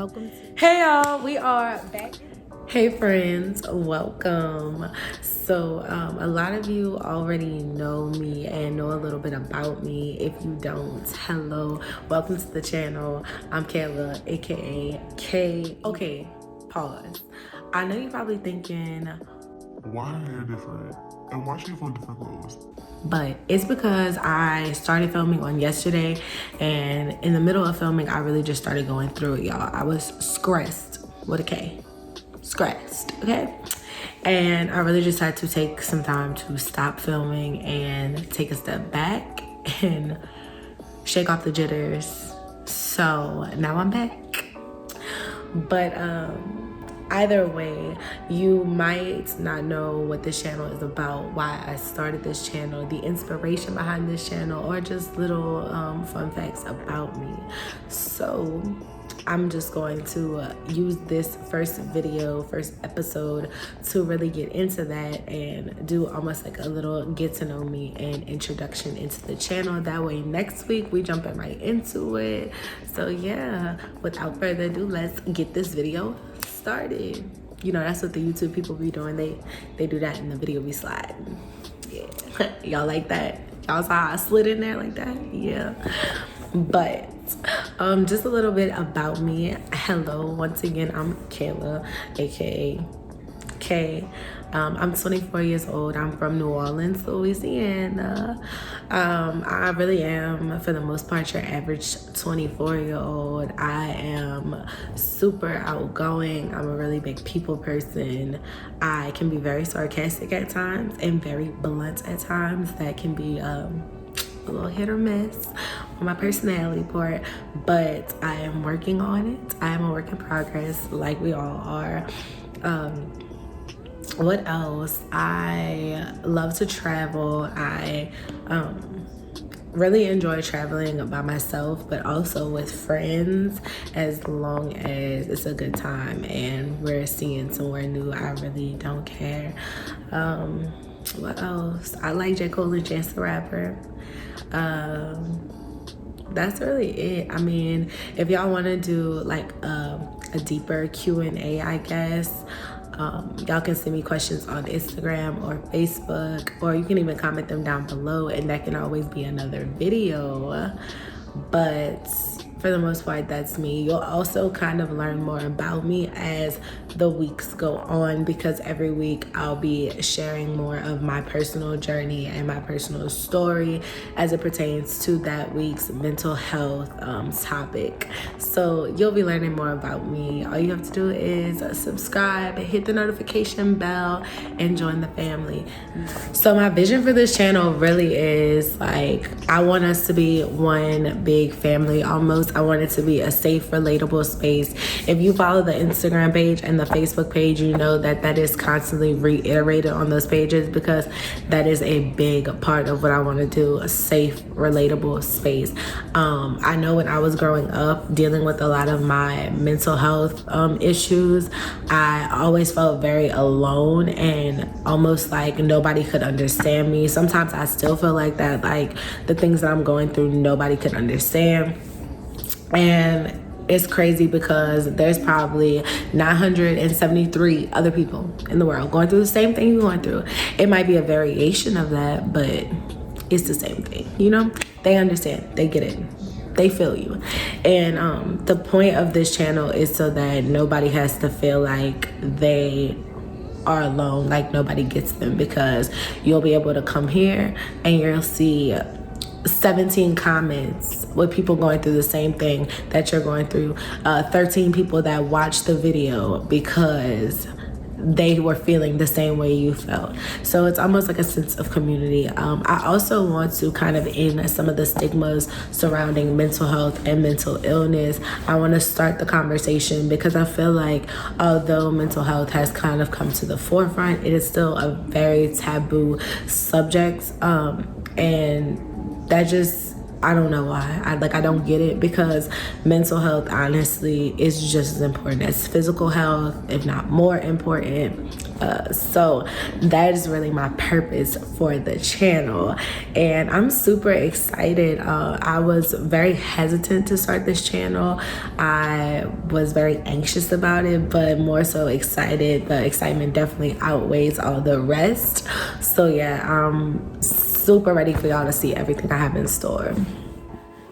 welcome. Hey y'all, we are back. Hey friends, welcome. So a lot of you already know me and know a little bit about me. If you don't, hello, welcome to the channel. I'm Kayla, aka Kaie. Okay, pause. I know you're probably thinking, why her hair different? And why she wearing different clothes? But it's because I started filming on yesterday, and in the middle of filming, I really just started going through it, y'all. I was stressed with a K. Stressed, okay? And I really just had to take some time to stop filming and take a step back and shake off the jitters. So now I'm back. But either way, you might not know what this channel is about, why I started this channel, the inspiration behind this channel, or just little fun facts about me. So I'm just going to use this first episode to really get into that and do almost like a little get to know me and introduction into the channel. That way next week we jumping right into it. So yeah, without further ado, let's get this video started. You know, that's what the YouTube people be doing. They do that in the video be sliding. Yeah. Y'all like that? Y'all saw how I slid in there like that? Yeah. But just a little bit about me. Hello, once again, I'm Kayla, aka Kaie. I'm 24 years old. I'm from New Orleans, Louisiana. I really am, for the most part, your average 24-year-old. I am super outgoing. I'm a really big people person. I can be very sarcastic at times and very blunt at times. That can be a little hit or miss on my personality part, but I am working on it. I am a work in progress, like we all are. What else? I love to travel. I really enjoy traveling by myself, but also with friends, as long as it's a good time and we're seeing somewhere new. I really don't care. What else? I like J. Cole and Chance the Rapper. That's really it. I mean, if y'all want to do like a deeper Q&A, I guess, y'all can send me questions on Instagram or Facebook, or you can even comment them down below, and that can always be another video. But for the most part, that's me. You'll also kind of learn more about me as the weeks go on, because every week I'll be sharing more of my personal journey and my personal story as it pertains to that week's mental health topic. So you'll be learning more about me. All you have to do is subscribe, hit the notification bell, and join the family. So my vision for this channel really is like, I want us to be one big family almost. I want it to be a safe, relatable space. If you follow the Instagram page and the Facebook page, you know that is constantly reiterated on those pages, because that is a big part of what I want to do, a safe, relatable space. I know when I was growing up dealing with a lot of my mental health issues, I always felt very alone and almost like nobody could understand me. Sometimes I still feel like that, like the things that I'm going through, nobody could understand. And it's crazy because there's probably 973 other people in the world going through the same thing you're going through. It might be a variation of that, but it's the same thing, you know? They understand, they get it, they feel you. And the point of this channel is so that nobody has to feel like they are alone, like nobody gets them, because you'll be able to come here and you'll see 17 comments with people going through the same thing that you're going through, 13 people that watched the video because they were feeling the same way you felt. So it's almost like a sense of community. I also want to kind of end some of the stigmas surrounding mental health and mental illness. I want to start the conversation, because I feel like although mental health has kind of come to the forefront, it is still a very taboo subject, and that just, I don't know why. I don't get it, because mental health honestly is just as important as physical health, if not more important. So that is really my purpose for the channel, and I'm super excited. I was very hesitant to start this channel. I was very anxious about it, but more so excited. The excitement definitely outweighs all the rest. So yeah, I'm super ready for y'all to see everything I have in store.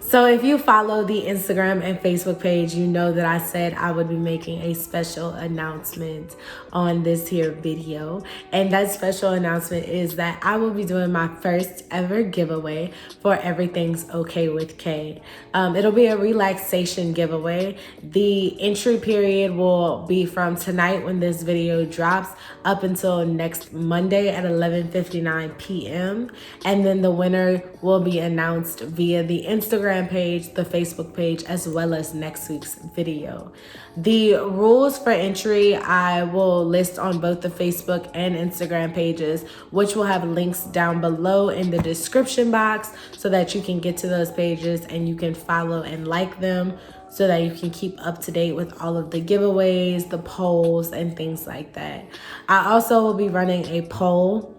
So if you follow the Instagram and Facebook page, you know that I said I would be making a special announcement on this here video. And that special announcement is that I will be doing my first ever giveaway for Everything's Okay with Kaie. It'll be a relaxation giveaway. The entry period will be from tonight when this video drops up until next Monday at 11:59 p.m. And then the winner will be announced via the Instagram page, the Facebook page, as well as next week's video. The rules for entry I will list on both the Facebook and Instagram pages, which will have links down below in the description box so that you can get to those pages and you can follow and like them so that you can keep up to date with all of the giveaways, the polls, and things like that. I also will be running a poll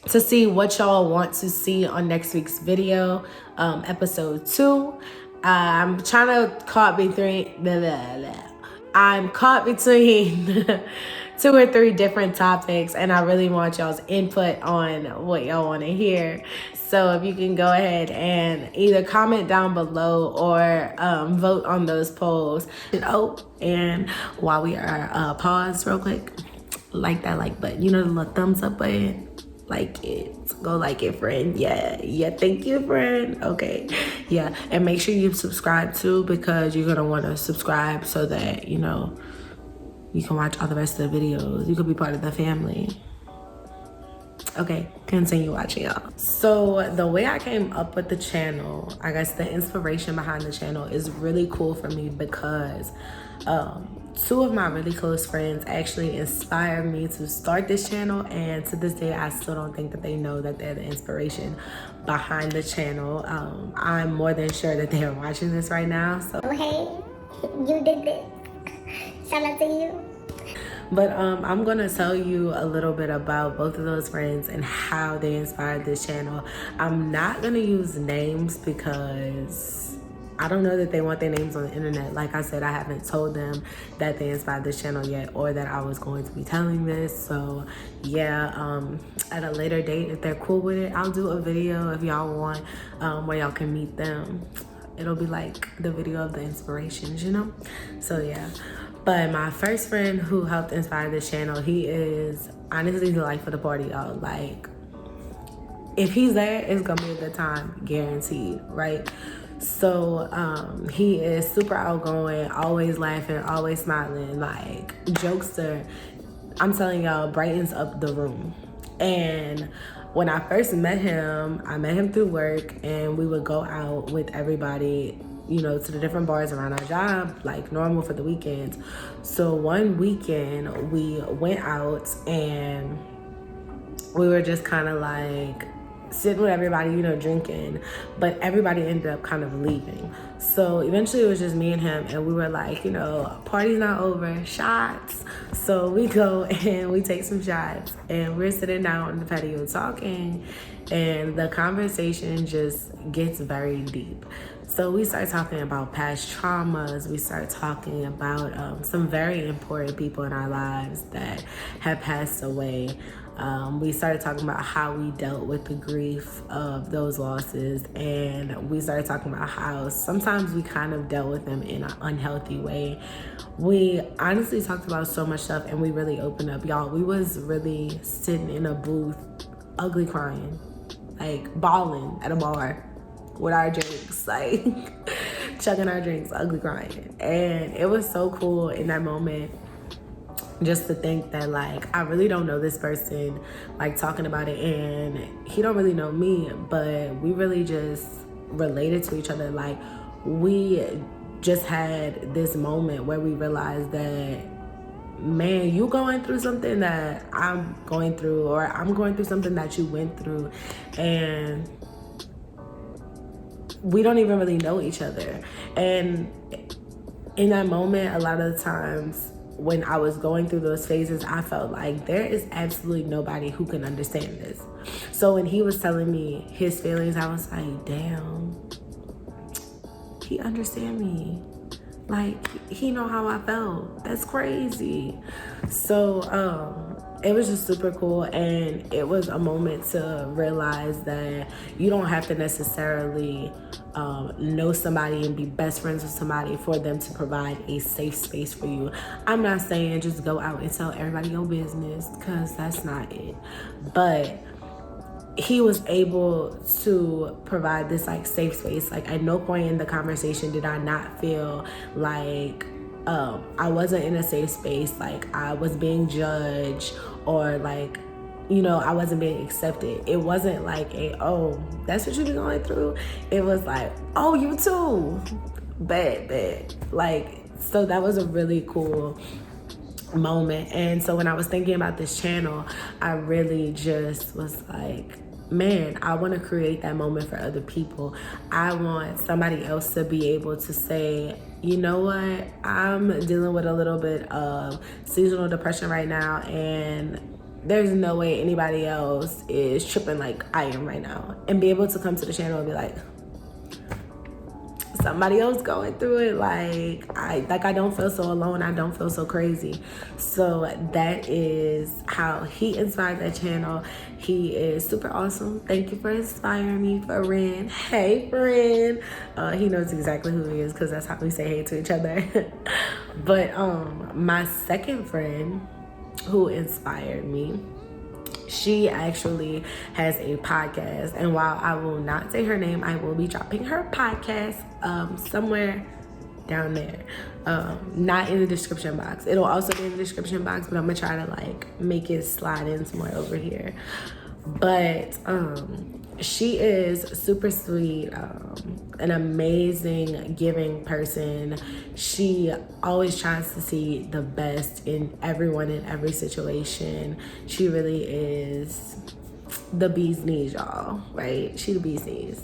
to see what y'all want to see on next week's video, episode 2. I'm trying to caught between I'm caught between 2 or 3 different topics, and I really want y'all's input on what y'all want to hear. So if you can go ahead and either comment down below or vote on those polls. Oh, and while we are paused real quick, like that like button, you know, the little thumbs up button. Like it, go like it, friend. Yeah, thank you, friend. Okay, yeah, and make sure you subscribe too, because you're gonna want to subscribe so that you know you can watch all the rest of the videos. You could be part of the family. Okay, continue watching, y'all. So the way I came up with the channel, I guess the inspiration behind the channel is really cool for me because 2 of my really close friends actually inspired me to start this channel, and to this day I still don't think that they know that they're the inspiration behind the channel. I'm more than sure that they are watching this right now. So hey, you did this. Shout out to you. But I'm gonna tell you a little bit about both of those friends and how they inspired this channel. I'm not gonna use names because I don't know that they want their names on the internet. Like I said, I haven't told them that they inspired this channel yet, or that I was going to be telling this. So yeah, at a later date, if they're cool with it, I'll do a video if y'all want, where y'all can meet them. It'll be like the video of the inspirations, you know? So yeah. But my first friend who helped inspire this channel, he is honestly the life of the party, y'all. Like, if he's there, it's gonna be a good time, guaranteed, right? So he is super outgoing, always laughing, always smiling, like jokester. I'm telling y'all, brightens up the room. And when I first met him, I met him through work, and we would go out with everybody, you know, to the different bars around our job, like normal for the weekends. So one weekend we went out and we were just kind of like sitting with everybody, you know, drinking, but everybody ended up kind of leaving. So eventually it was just me and him, and we were like, you know, party's not over, shots. So we go and we take some shots, and we're sitting down on the patio talking, and the conversation just gets very deep. So we start talking about past traumas. We start talking about some very important people in our lives that have passed away. We started talking about how we dealt with the grief of those losses, and we started talking about how sometimes we kind of dealt with them in an unhealthy way. We honestly talked about so much stuff, and we really opened up, y'all. We was really sitting in a booth, ugly crying, like bawling at a bar with our drinks, like chugging our drinks, ugly crying. And it was so cool in that moment just to think that, like, I really don't know this person, like, talking about it, and he don't really know me, but we really just related to each other. Like, we just had this moment where we realized that, man, you going through something that I'm going through, or I'm going through something that you went through, and we don't even really know each other. And in that moment, a lot of the times when I was going through those phases, I felt like there is absolutely nobody who can understand this. So when he was telling me his feelings, I was like, damn, he understand me. Like, he know how I felt. That's crazy. So it was just super cool, and it was a moment to realize that you don't have to necessarily know somebody and be best friends with somebody for them to provide a safe space for you. I'm not saying just go out and tell everybody your business, because that's not it. But he was able to provide this like safe space. Like, at no point in the conversation did I not feel like I wasn't in a safe space, like I was being judged, or like, you know, I wasn't being accepted. It wasn't like oh, that's what you be going through. It was like, oh, you too, bad. Like, so that was a really cool moment. And so when I was thinking about this channel, I really just was like, man, I want to create that moment for other people. I want somebody else to be able to say, you know what, I'm dealing with a little bit of seasonal depression right now, and there's no way anybody else is tripping like I am right now. And be able to come to the channel and be like, somebody else going through it. Like I don't feel so alone. I don't feel so crazy. So that is how he inspired that channel. He is super awesome. Thank you for inspiring me, friend. Hey, friend. He knows exactly who he is, because that's how we say hey to each other. But my second friend who inspired me, she actually has a podcast, and while I will not say her name, I will be dropping her podcast somewhere down there, not in the description box. It'll also be in the description box, but I'm gonna try to like make it slide in somewhere over here. But she is super sweet, an amazing, giving person. She always tries to see the best in everyone in every situation. She really is the bee's knees, y'all, right? She the bee's knees.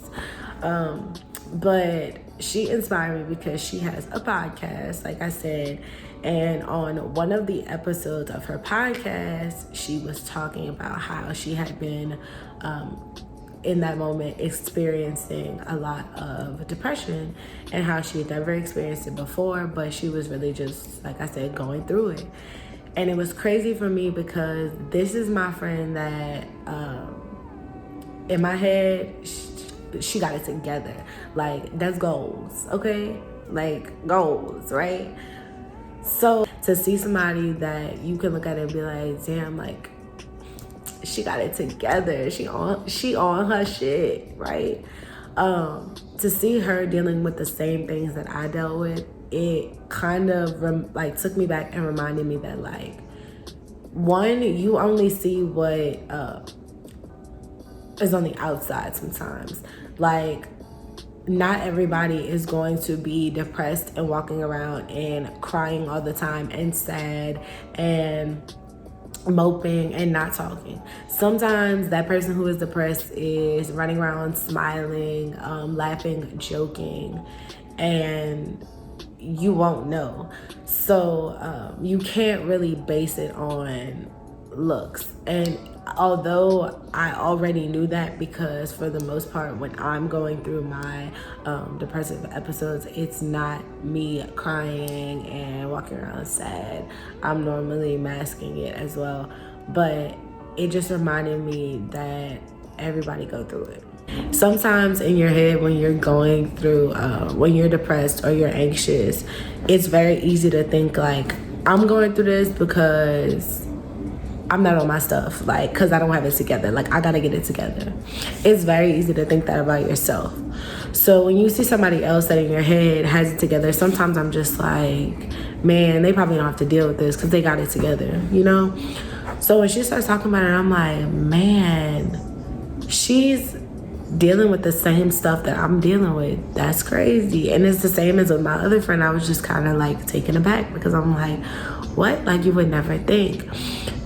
But she inspired me because she has a podcast, like I said, and on one of the episodes of her podcast, she was talking about how she had been in that moment experiencing a lot of depression, and how she had never experienced it before, but she was really just, like I said, going through it. And it was crazy for me because this is my friend that in my head, she got it together. Like, that's goals, okay? Like, goals, right? So to see somebody that you can look at and be like, damn, like, she got it together. She on her shit, right? To see her dealing with the same things that I dealt with, it kind of took me back and reminded me that, like, one, you only see what is on the outside sometimes. Like, not everybody is going to be depressed and walking around and crying all the time and sad and moping and not talking. Sometimes that person who is depressed is running around smiling, laughing, joking, and you won't know. So you can't really base it on looks. And although I already knew that, because for the most part when I'm going through my depressive episodes, it's not me crying and walking around sad. I'm normally masking it as well, but it just reminded me that everybody go through it. Sometimes in your head, when you're going through when you're depressed or you're anxious, it's very easy to think like, I'm going through this because I'm not on my stuff, like, because I don't have it together. Like, I gotta get it together. It's very easy to think that about yourself. So when you see somebody else that in your head has it together, sometimes I'm just like, man, they probably don't have to deal with this because they got it together, you know? So when she starts talking about it, I'm like, man, she's dealing with the same stuff that I'm dealing with. That's crazy. And it's the same as with my other friend. I was just kind of like taken aback because I'm like, what? Like, you would never think.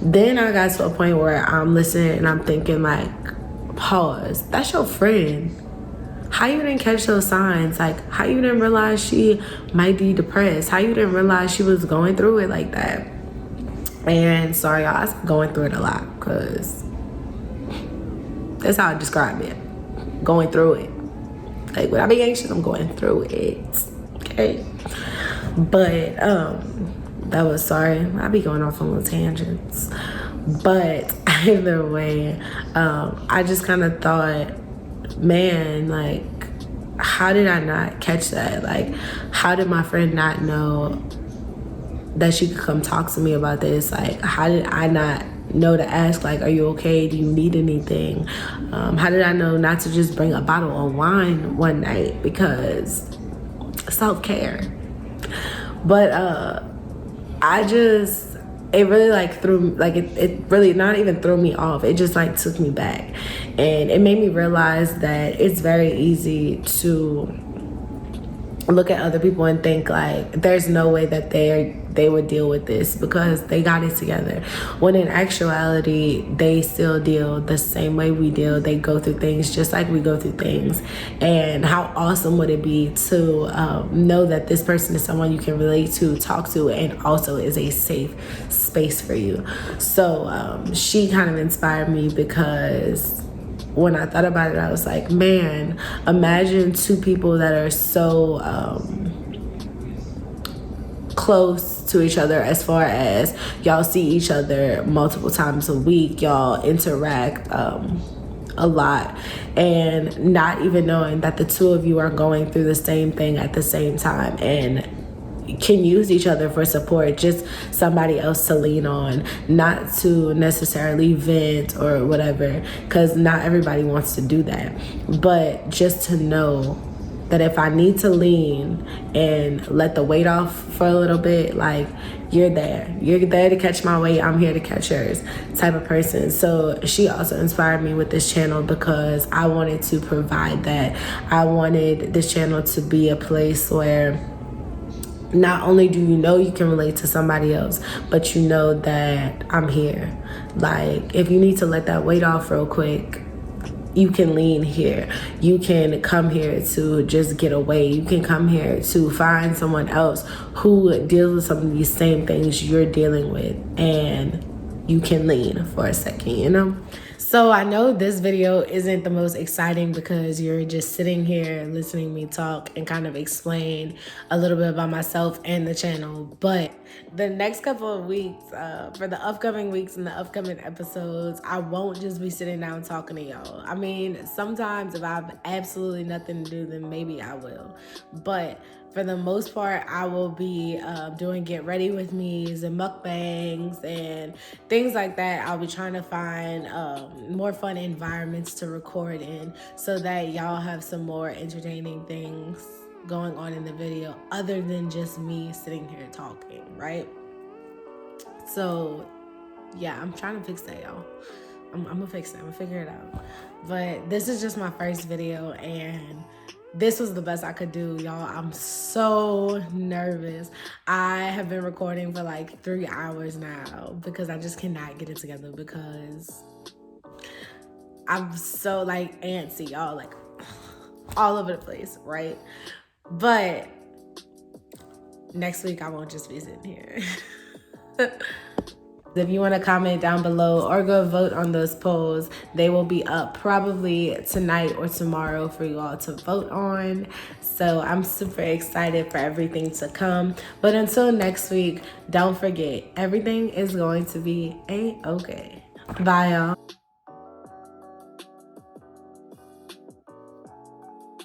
Then I got to a point where I'm listening and I'm thinking like, pause, that's your friend. how you didn't catch those signs? Like, how you didn't realize she might be depressed? How you didn't realize she was going through it like that? And sorry, y'all, I was going through it a lot because that's how I describe it. Going through it. Like, when I be anxious, I'm going through it. Okay? But, that was, sorry, I be going off on little tangents. But either way, I just kind of thought, man, like, how did I not catch that? Like, how did my friend not know that she could come talk to me about this? Like, how did I not know to ask, like, are you okay? Do you need anything? How did I know not to just bring a bottle of wine one night? Because self-care. But it really like it really not even threw me off. It just like took me back, and it made me realize that it's very easy to look at other people and think like there's no way that they would deal with this because they got it together, when in actuality they still deal the same way we deal. They go through things just like we go through things. And how awesome would it be to know that this person is someone you can relate to, talk to, and also is a safe space for you. So she kind of inspired me, because when I thought about it, I was like, man, imagine two people that are so close to each other, as far as y'all see each other multiple times a week, y'all interact a lot, and not even knowing that the two of you are going through the same thing at the same time, and can use each other for support, just somebody else to lean on, not to necessarily vent or whatever, because not everybody wants to do that, but just to know that if I need to lean and let the weight off for a little bit, like, you're there to catch my weight, I'm here to catch yours type of person. So she also inspired me with this channel, because I wanted to provide that. I wanted this channel to be a place where not only do you know you can relate to somebody else, but you know that I'm here. Like, if you need to let that weight off real quick, you can lean here. You can come here to just get away. You can come here to find someone else who deals with some of these same things you're dealing with, and you can lean for a second, you know? So I know this video isn't the most exciting because you're just sitting here listening to me talk and kind of explain a little bit about myself and the channel. But the next couple of weeks, for the upcoming weeks and the upcoming episodes, I won't just be sitting down talking to y'all. I mean, sometimes if I have absolutely nothing to do, then maybe I will. But for the most part, I will be doing get ready with me's and mukbangs and things like that. I'll be trying to find more fun environments to record in, so that y'all have some more entertaining things going on in the video other than just me sitting here talking, right? So yeah, I'm trying to fix that, y'all. I'm gonna fix it. I'm gonna figure it out. But this is just my first video, and this was the best I could do, y'all. I'm so nervous. I have been recording for like 3 hours now because I just cannot get it together, because I'm so like antsy, y'all, like all over the place, right? But next week I won't just be sitting here. If you want to comment down below or go vote on those polls, they will be up probably tonight or tomorrow for you all to vote on. So I'm super excited for everything to come. But until next week, don't forget, everything is going to be a-okay. Bye, y'all.